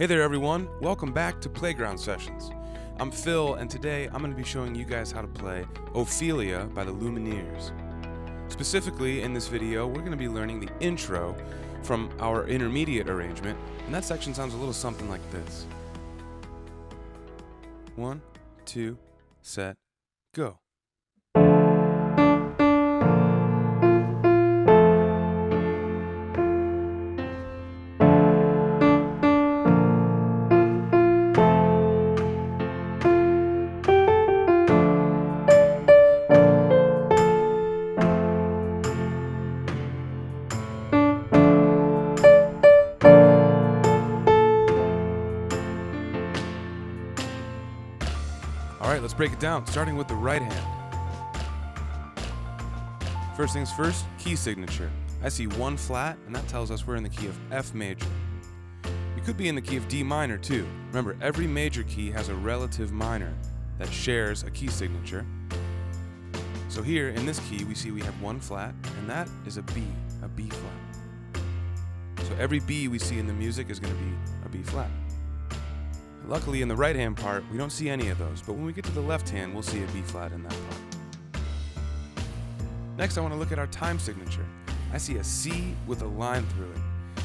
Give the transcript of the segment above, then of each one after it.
Hey there everyone, welcome back to Playground Sessions. I'm Phil and today I'm going to be showing you guys how to play Ophelia by the Lumineers. Specifically in this video we're going to be learning the intro from our intermediate arrangement, and that section sounds a little something like this. 1, 2, set, go. Alright, let's break it down, starting with the right hand. First things first, key signature. I see 1 flat, and that tells us we're in the key of F major. We could be in the key of D minor too. Remember, every major key has a relative minor that shares a key signature. So here, in this key, we see we have 1 flat, and that is a B flat. So every B we see in the music is going to be a B flat. Luckily, in the right-hand part, we don't see any of those, but when we get to the left hand, we'll see a B flat in that part. Next, I want to look at our time signature. I see a C with a line through it.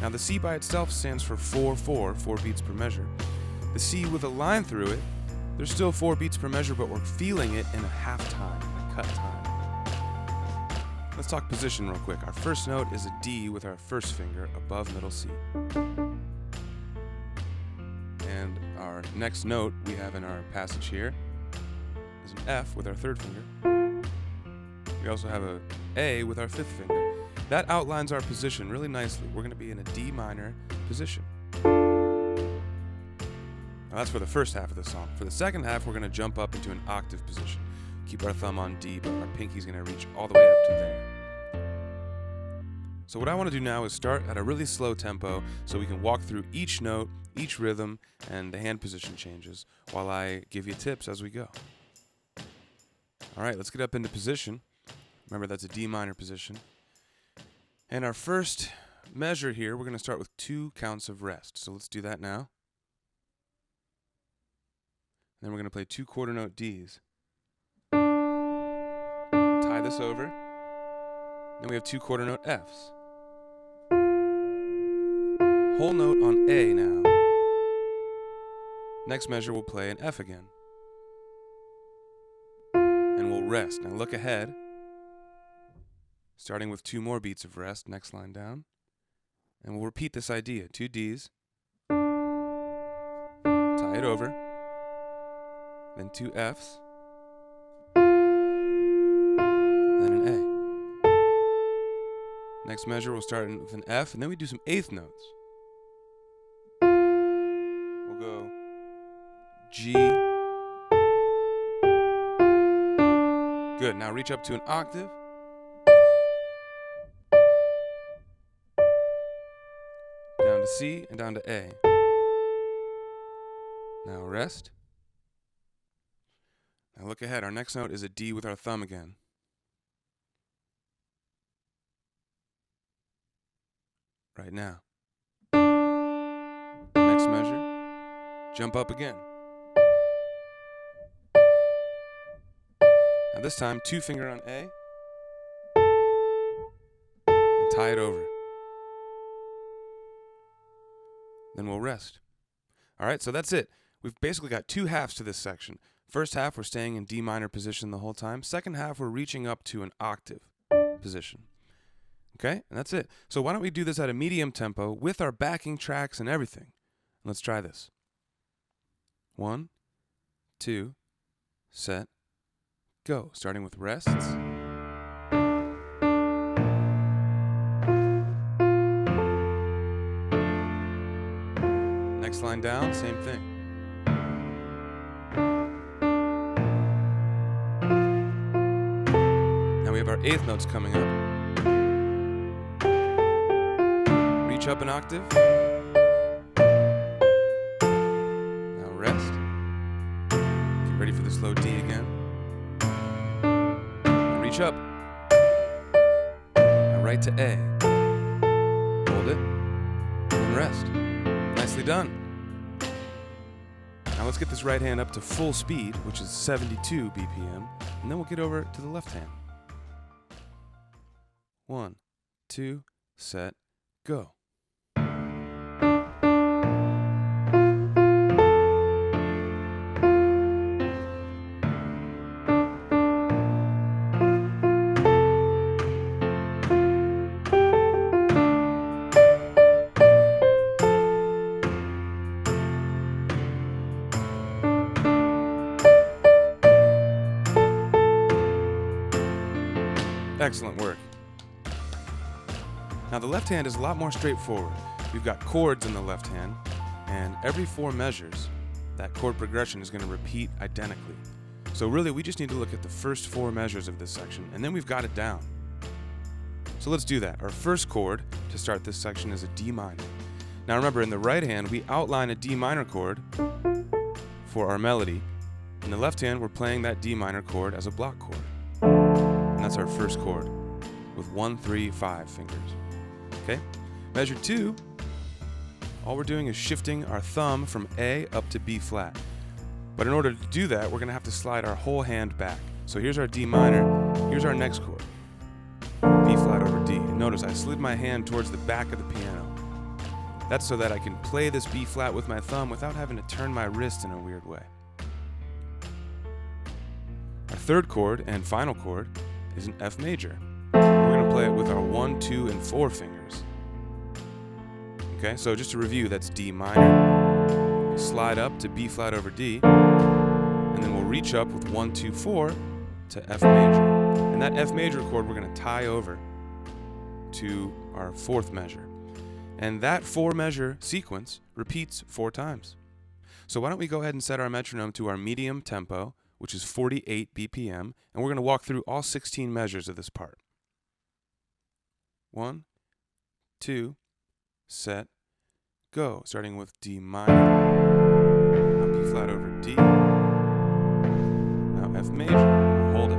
Now, the C by itself stands for 4/4, 4 beats per measure. The C with a line through it, there's still 4 beats per measure, but we're feeling it in a half time, a cut time. Let's talk position real quick. Our first note is a D with our first finger above middle C. And our next note we have in our passage here is an F with our third finger. We also have a A with our 5th finger. That outlines our position really nicely. We're going to be in a D minor position. Now that's for the first half of the song. For the second half, we're going to jump up into an octave position. Keep our thumb on D, but our pinky's going to reach all the way up to there. So what I want to do now is start at a really slow tempo so we can walk through each note, each rhythm, and the hand position changes while I give you tips as we go. Alright, let's get up into position. Remember, that's a D minor position. And our first measure here, we're going to start with 2 counts of rest. So let's do that now. Then we're going to play 2 quarter note Ds. Tie this over. Then we have 2 quarter note Fs. Whole note on A now. Next measure we'll play an F again. And we'll rest. Now look ahead. Starting with 2 more beats of rest, next line down. And we'll repeat this idea. 2 Ds. Tie it over. Then 2 Fs. Then an A. Next measure we'll start with an F, and then we do some 8th notes. We'll go G. Good. Now reach up to an octave. Down to C and down to A. Now rest. Now look ahead. Our next note is a D with our thumb again. Right now. Next measure. Jump up again. Now this time, 2 finger on A. And tie it over. Then we'll rest. Alright, so that's it. We've basically got 2 halves to this section. First half, we're staying in D minor position the whole time. Second half, we're reaching up to an octave position. Okay, and that's it. So why don't we do this at a medium tempo with our backing tracks and everything. Let's try this. 1, 2, set, go. Starting with rests. Next line down, same thing. Now we have our 8th notes coming up. Reach up an octave. Now rest. Get ready for the slow D again. Now reach up. Now right to A. Hold it. And rest. Nicely done. Now let's get this right hand up to full speed, which is 72 BPM, and then we'll get over to the left hand. 1, 2, set, go. Excellent work. Now the left hand is a lot more straightforward. We've got chords in the left hand, and every 4 measures, that chord progression is going to repeat identically. So really, we just need to look at the first 4 measures of this section, and then we've got it down. So let's do that. Our first chord to start this section is a D minor. Now remember, in the right hand, we outline a D minor chord for our melody. In the left hand, we're playing that D minor chord as a block chord. And that's our first chord with 1, 3, 5 fingers. Okay? Measure 2, all we're doing is shifting our thumb from A up to B flat. But in order to do that, we're going to have to slide our whole hand back. So here's our D minor, here's our next chord, B flat over D. And notice I slid my hand towards the back of the piano. That's so that I can play this B flat with my thumb without having to turn my wrist in a weird way. Our third chord and final chord is an F major. We're going to play it with our 1, 2, and 4 fingers. Okay, so just to review, that's D minor, slide up to B flat over D, and then we'll reach up with 1, 2, 4 to F major. And that F major chord we're going to tie over to our 4th measure. And that 4 measure sequence repeats 4 times. So why don't we go ahead and set our metronome to our medium tempo, which is 48 BPM, and we're going to walk through all 16 measures of this part. 1, 2, set, go. Starting with D minor, now B flat over D, now F major, hold it.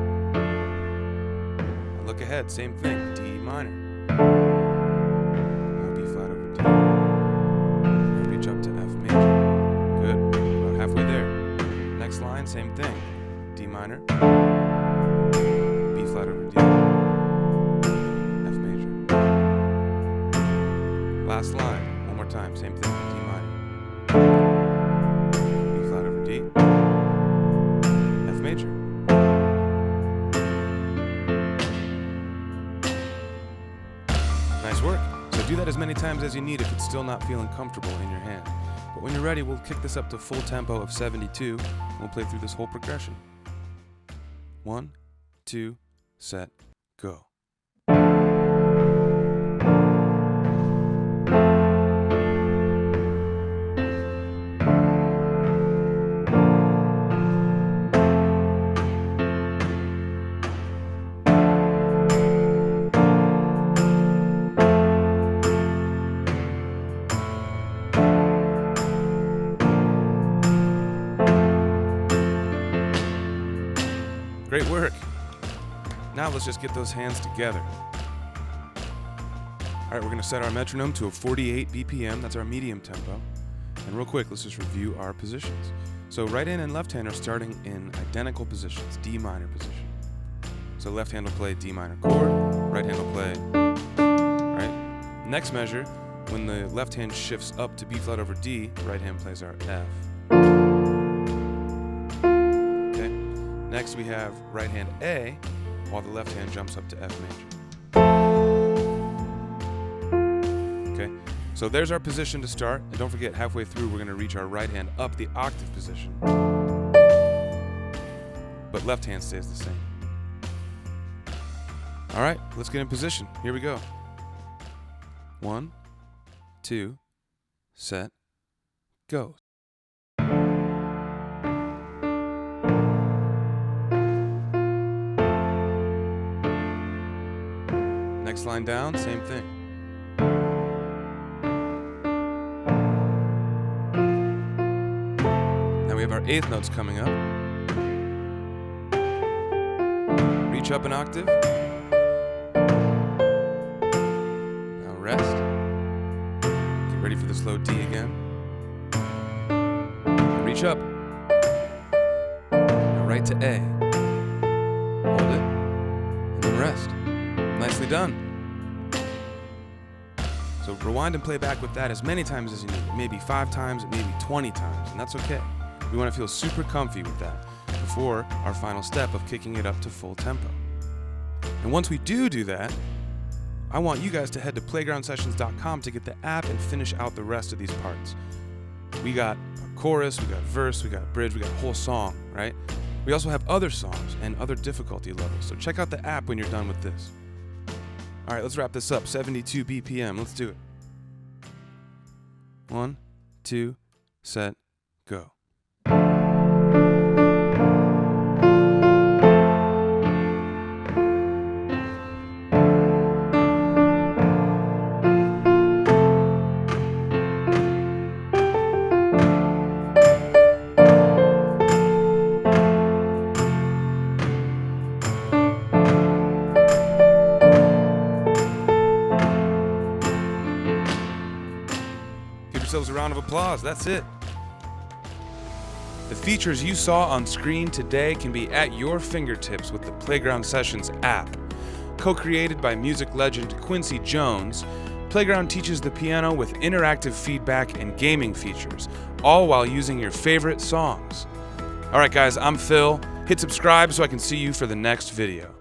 Now look ahead, same thing, D minor, now B flat over D, now reach up to F major, good, about halfway there. Next line, same thing. D minor, B flat over D, F major. Last line, one more time, same thing, D minor, B flat over D, F major. Nice work. So do that as many times as you need if it's still not feeling comfortable in your hand. But when you're ready, we'll kick this up to full tempo of 72, and we'll play through this whole progression. 1, 2, set, go. Great work. Now let's just get those hands together. All right, we're gonna set our metronome to a 48 BPM, that's our medium tempo. And real quick, let's just review our positions. So right hand and left hand are starting in identical positions, D minor position. So left hand will play D minor chord, right hand will play, right? Next measure, when the left hand shifts up to B flat over D, right hand plays our F. Next we have right hand A, while the left hand jumps up to F major. Okay, so there's our position to start, and don't forget, halfway through we're going to reach our right hand up the octave position. But left hand stays the same. All right, let's get in position. Here we go. 1, 2, set, go. Next line down, same thing. Now we have our 8th notes coming up. Reach up an octave. Now rest. Get ready for the slow D again. reach up. Now right to A. Hold it, and then rest. Nicely done. So rewind and play back with that as many times as you need. Maybe 5 times, maybe 20 times, and that's okay. We want to feel super comfy with that before our final step of kicking it up to full tempo. And once we do that, I want you guys to head to playgroundsessions.com to get the app and finish out the rest of these parts. We got a chorus, we got a verse, we got a bridge, we got a whole song, right? We also have other songs and other difficulty levels, so check out the app when you're done with this. All right, let's wrap this up. 72 BPM, let's do it. 1, 2, set, go. Yourselves a round of applause. That's it. The features you saw on screen today can be at your fingertips with the Playground Sessions app. Co-created by music legend Quincy Jones, Playground teaches the piano with interactive feedback and gaming features, all while using your favorite songs. All right, guys, I'm Phil. Hit subscribe so I can see you for the next video.